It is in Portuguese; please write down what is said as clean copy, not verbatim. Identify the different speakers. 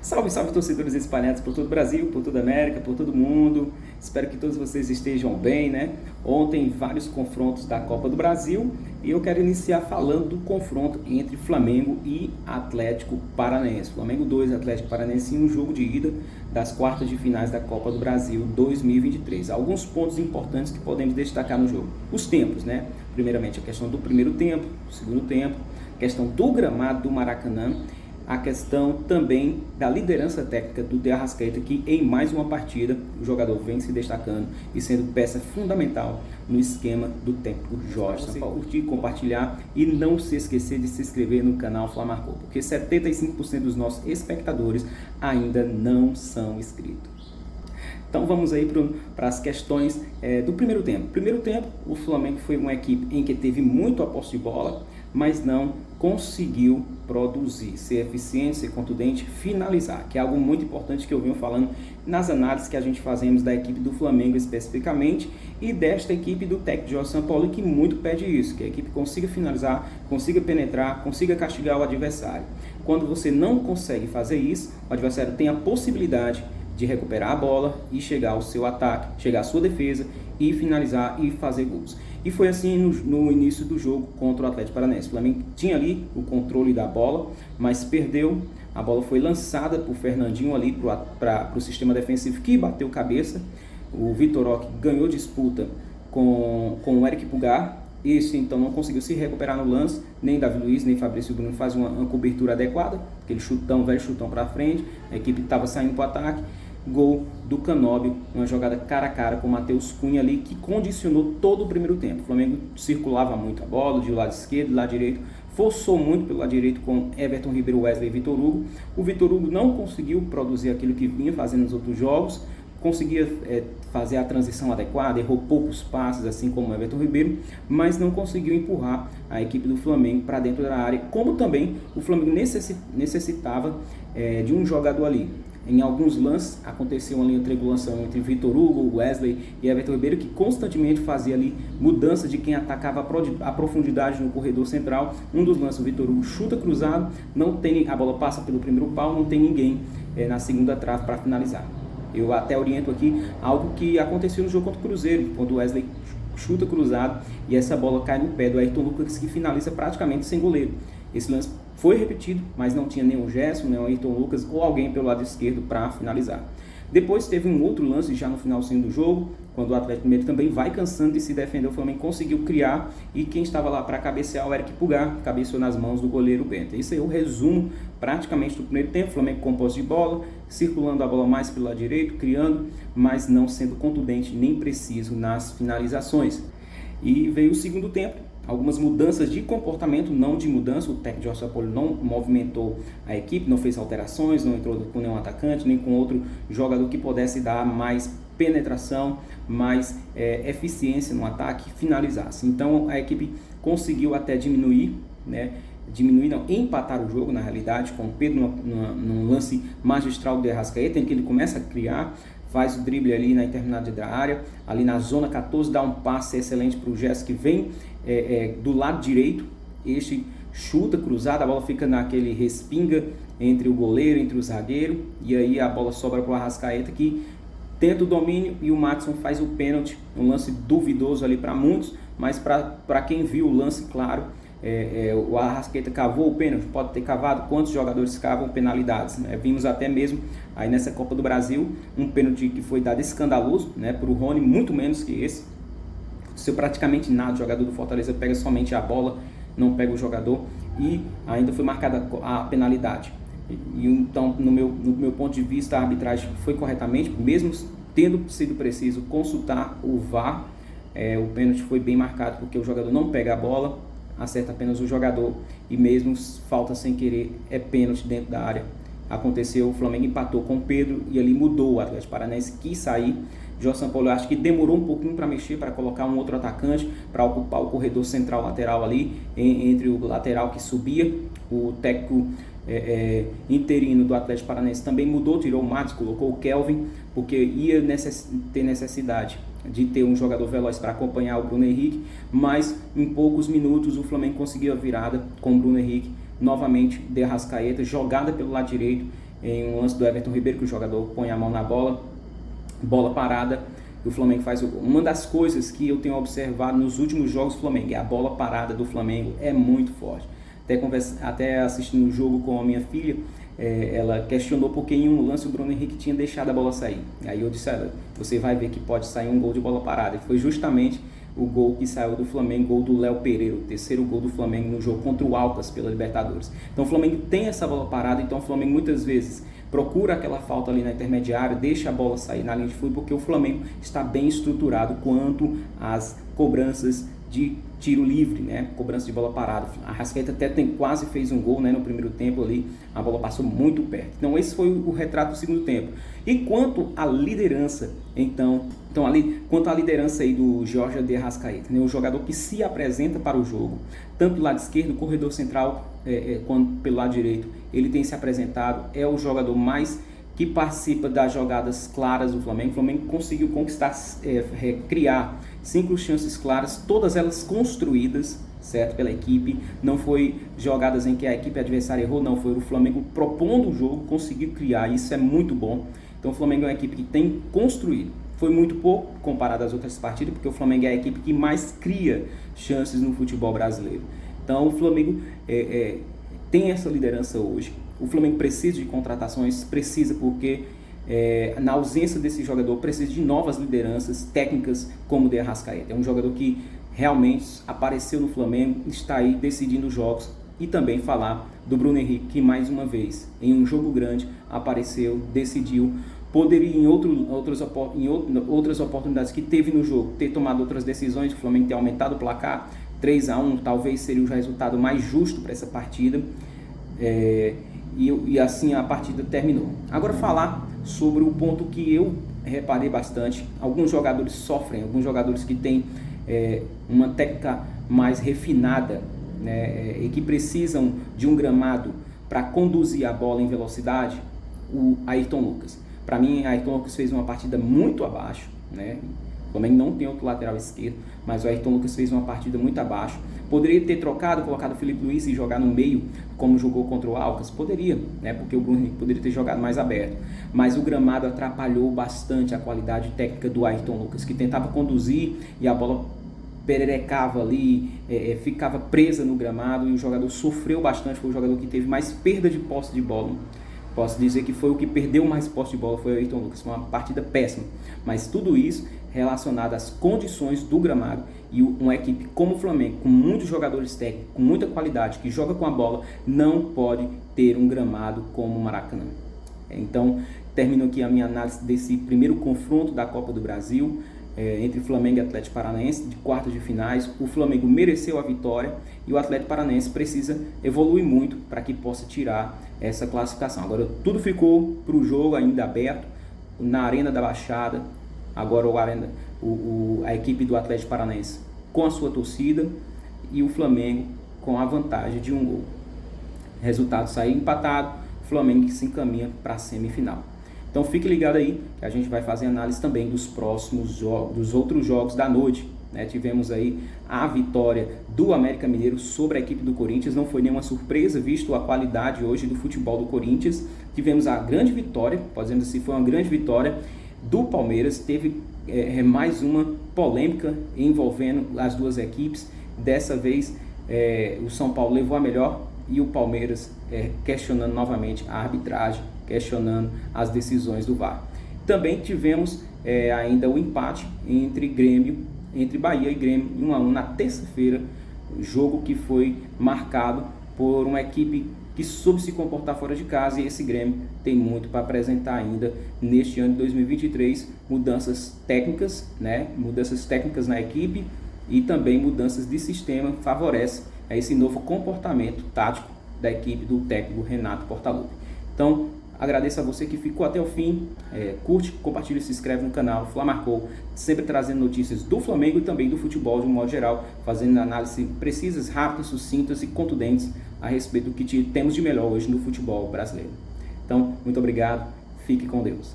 Speaker 1: Salve, salve torcedores espalhados por todo o Brasil, por toda a América, por todo o mundo. Espero que todos vocês estejam bem, né? Ontem vários confrontos da Copa do Brasil e eu quero iniciar falando do confronto entre Flamengo e Atlético Paranaense. Flamengo 2, Atlético Paranaense em um jogo de ida das quartas de finais da Copa do Brasil 2023. Alguns pontos importantes que podemos destacar no jogo. Os tempos, né? Primeiramente a questão do primeiro tempo, do segundo tempo, a questão do gramado do Maracanã, a questão também da liderança técnica do De Arrascaeta, que em mais uma partida o jogador vem se destacando e sendo peça fundamental no esquema do técnico Jorge Sampaoli. Curtir, compartilhar e não se esquecer de se inscrever no canal Flamarcou, porque 75% dos nossos espectadores ainda não são inscritos. Então vamos aí para as questões do primeiro tempo. Primeiro tempo, o Flamengo foi uma equipe em que teve muito a posse de bola, mas não conseguiu produzir, ser eficiente, ser contundente, finalizar, que é algo muito importante que eu venho falando nas análises que a gente fazemos da equipe do Flamengo especificamente e desta equipe do técnico Jorge Sampaoli, que muito pede isso, que a equipe consiga finalizar, consiga penetrar, consiga castigar o adversário. Quando você não consegue fazer isso, o adversário tem a possibilidade de recuperar a bola e chegar ao seu ataque, chegar à sua defesa e finalizar e fazer gols. E foi assim no início do jogo contra o Atlético Paranaense. O Flamengo tinha ali o controle da bola, mas perdeu. A bola foi lançada por Fernandinho ali para o sistema defensivo, que bateu cabeça. O Vitor Roque ganhou disputa com o Eric Pulgar. Esse então não conseguiu se recuperar no lance, nem Davi Luiz, nem Fabrício Bruno faz uma cobertura adequada, aquele chutão, velho chutão para frente, a equipe estava saindo para o ataque. Gol do Canóbio, uma jogada cara a cara com o Matheus Cunha ali, que condicionou todo o primeiro tempo. O Flamengo circulava muito a bola, de lado esquerdo, do lado direito, forçou muito pelo lado direito com Everton Ribeiro, Wesley e Vitor Hugo. O Vitor Hugo não conseguiu produzir aquilo que vinha fazendo nos outros jogos, conseguia fazer a transição adequada, errou poucos passes, assim como o Everton Ribeiro, mas não conseguiu empurrar a equipe do Flamengo para dentro da área, como também o Flamengo necessitava de um jogador ali. Em alguns lances aconteceu uma triangulação entre Vitor Hugo, Wesley e Everton Ribeiro, que constantemente fazia ali mudança de quem atacava a profundidade no corredor central. Um dos lances, o Vitor Hugo chuta cruzado, a bola passa pelo primeiro pau, não tem ninguém na segunda trave para finalizar. Eu até oriento aqui algo que aconteceu no jogo contra o Cruzeiro, quando o Wesley chuta cruzado e essa bola cai no pé do Ayrton Lucas, que finaliza praticamente sem goleiro. Esse lance foi repetido, mas não tinha nem o Gerson, nem o Ayrton Lucas ou alguém pelo lado esquerdo para finalizar. Depois teve um outro lance já no finalzinho do jogo, quando o Atlético Mineiro também vai cansando de se defender, o Flamengo conseguiu criar e quem estava lá para cabecear, o Eric Pulgar, cabeceou nas mãos do goleiro Bento. Isso aí é o resumo praticamente do primeiro tempo. O Flamengo com posse de bola, circulando a bola mais pelo lado direito, criando, mas não sendo contundente nem preciso nas finalizações. E veio o segundo tempo, algumas mudanças de comportamento, não de mudança. O técnico Jorge Sampaoli não movimentou a equipe, não fez alterações, não entrou com nenhum atacante, nem com outro jogador que pudesse dar mais penetração, mais eficiência no ataque, finalizasse. Então a equipe conseguiu até empatar o jogo na realidade, com o Pedro num lance magistral do De Arrascaeta, em que ele começa a criar, faz o drible ali na intermediária da área, ali na zona 14, dá um passe excelente para o Gerson, que vem do lado direito, este chuta cruzado, a bola fica naquele respinga entre o goleiro, entre o zagueiro, e aí a bola sobra para o Arrascaeta, que tenta o domínio e o Maxson faz o pênalti, um lance duvidoso ali para muitos, mas para quem viu o lance, claro, o Arrascaeta cavou o pênalti, pode ter cavado, quantos jogadores cavam penalidades, né? Vimos até mesmo aí nessa Copa do Brasil um pênalti que foi dado escandaloso, né, para o Rony, muito menos que esse. Aconteceu praticamente nada, o jogador do Fortaleza pega somente a bola, não pega o jogador e ainda foi marcada a penalidade. E então, no meu ponto de vista, a arbitragem foi corretamente, mesmo tendo sido preciso consultar o VAR, o pênalti foi bem marcado porque o jogador não pega a bola, acerta apenas o jogador e mesmo falta sem querer, é pênalti dentro da área. Aconteceu, o Flamengo empatou com o Pedro e ali mudou. O Atlético Paranaense quis sair. Jorge Sampaoli acho que demorou um pouquinho para mexer, para colocar um outro atacante, para ocupar o corredor central lateral ali, entre o lateral que subia. O técnico interino do Atlético Paranaense também mudou, tirou o Matos, colocou o Kelvin, porque ia ter necessidade de ter um jogador veloz para acompanhar o Bruno Henrique, mas em poucos minutos o Flamengo conseguiu a virada com o Bruno Henrique novamente de Arrascaeta, jogada pelo lado direito, em um lance do Everton Ribeiro, que o jogador põe a mão na bola parada, e o Flamengo faz o gol. Uma das coisas que eu tenho observado nos últimos jogos do Flamengo é a bola parada do Flamengo é muito forte. Até assistindo o jogo com a minha filha, ela questionou porque em um lance o Bruno Henrique tinha deixado a bola sair. Aí eu disse, você vai ver que pode sair um gol de bola parada. E foi justamente o gol que saiu do Flamengo, gol do Léo Pereira, o terceiro gol do Flamengo no jogo contra o Alcas pela Libertadores. Então o Flamengo tem essa bola parada, então o Flamengo muitas vezes procura aquela falta ali na intermediária, deixa a bola sair na linha de fundo, porque o Flamengo está bem estruturado quanto às cobranças de tiro livre, né? Cobrança de bola parada. A Arrascaeta até quase fez um gol, né? No primeiro tempo ali, a bola passou muito perto. Então esse foi o retrato do segundo tempo. E quanto à liderança, quanto à liderança aí do Jorge de Arrascaeta, né? O jogador que se apresenta para o jogo, tanto do lado esquerdo, corredor central, quanto pelo lado direito, ele tem se apresentado, é o jogador mais que participa das jogadas claras do Flamengo. O Flamengo conseguiu conquistar, criar 5 chances claras, todas elas construídas, certo, pela equipe. Não foi jogadas em que a equipe adversária errou, não, foi o Flamengo propondo o jogo, conseguiu criar, isso é muito bom. Então o Flamengo é uma equipe que tem construído. Foi muito pouco comparado às outras partidas, porque o Flamengo é a equipe que mais cria chances no futebol brasileiro. Então o Flamengo tem essa liderança hoje. O Flamengo precisa de contratações, precisa porque na ausência desse jogador precisa de novas lideranças técnicas como o de Arrascaeta. É um jogador que realmente apareceu no Flamengo, está aí decidindo os jogos. E também falar do Bruno Henrique, que mais uma vez, em um jogo grande, apareceu, decidiu. Poderia em outras oportunidades que teve no jogo, ter tomado outras decisões, o Flamengo ter aumentado o placar, 3-1, talvez seria o resultado mais justo para essa partida. E assim a partida terminou. Agora falar sobre o ponto que eu reparei bastante. Alguns jogadores sofrem, alguns jogadores que têm uma técnica mais refinada, né, e que precisam de um gramado para conduzir a bola em velocidade. O Ayrton Lucas. Para mim, Ayrton Lucas fez uma partida muito abaixo, né? O Flamengo não tem outro lateral esquerdo, mas o Ayrton Lucas fez uma partida muito abaixo. Poderia ter colocado o Felipe Luiz e jogar no meio, como jogou contra o Alcas? Poderia, né? Porque o Bruno Henrique poderia ter jogado mais aberto. Mas o gramado atrapalhou bastante a qualidade técnica do Ayrton Lucas, que tentava conduzir e a bola pererecava ali, ficava presa no gramado e o jogador sofreu bastante. Foi o jogador que teve mais perda de posse de bola. Posso dizer que foi o que perdeu mais posse de bola, foi o Ayrton Lucas. Foi uma partida péssima. Mas tudo isso relacionado às condições do gramado. E uma equipe como o Flamengo, com muitos jogadores técnicos, com muita qualidade, que joga com a bola, não pode ter um gramado como o Maracanã. Então, termino aqui a minha análise desse primeiro confronto da Copa do Brasil, entre Flamengo e Atlético Paranaense, de quartas de finais. O Flamengo mereceu a vitória e o Atlético Paranaense precisa evoluir muito para que possa tirar essa classificação. Agora tudo ficou para o jogo ainda aberto, na Arena da Baixada. Agora a equipe do Atlético Paranaense com a sua torcida e o Flamengo com a vantagem de um gol. Resultado saiu empatado, o Flamengo se encaminha para a semifinal. Então fique ligado aí, que a gente vai fazer análise também dos próximos jogos, dos outros jogos da noite, né? Tivemos aí a vitória do América Mineiro sobre a equipe do Corinthians, não foi nenhuma surpresa, visto a qualidade hoje do futebol do Corinthians. Tivemos a grande vitória, podemos dizer assim, foi uma grande vitória do Palmeiras. Teve mais uma polêmica envolvendo as duas equipes. Dessa vez o São Paulo levou a melhor e o Palmeiras questionando novamente a arbitragem, questionando as decisões do VAR. Também tivemos ainda o empate entre Bahia e Grêmio, 1-1 na terça-feira, jogo que foi marcado por uma equipe que soube se comportar fora de casa, e esse Grêmio tem muito para apresentar ainda neste ano de 2023, mudanças técnicas, né? Mudanças técnicas na equipe e também mudanças de sistema favorece esse novo comportamento tático da equipe do técnico Renato Portaluppi. Então, agradeço a você que ficou até o fim, curte, compartilha e se inscreve no canal Flamarcou, sempre trazendo notícias do Flamengo e também do futebol de um modo geral, fazendo análises precisas, rápidas, sucintas e contundentes a respeito do que temos de melhor hoje no futebol brasileiro. Então, muito obrigado, fique com Deus.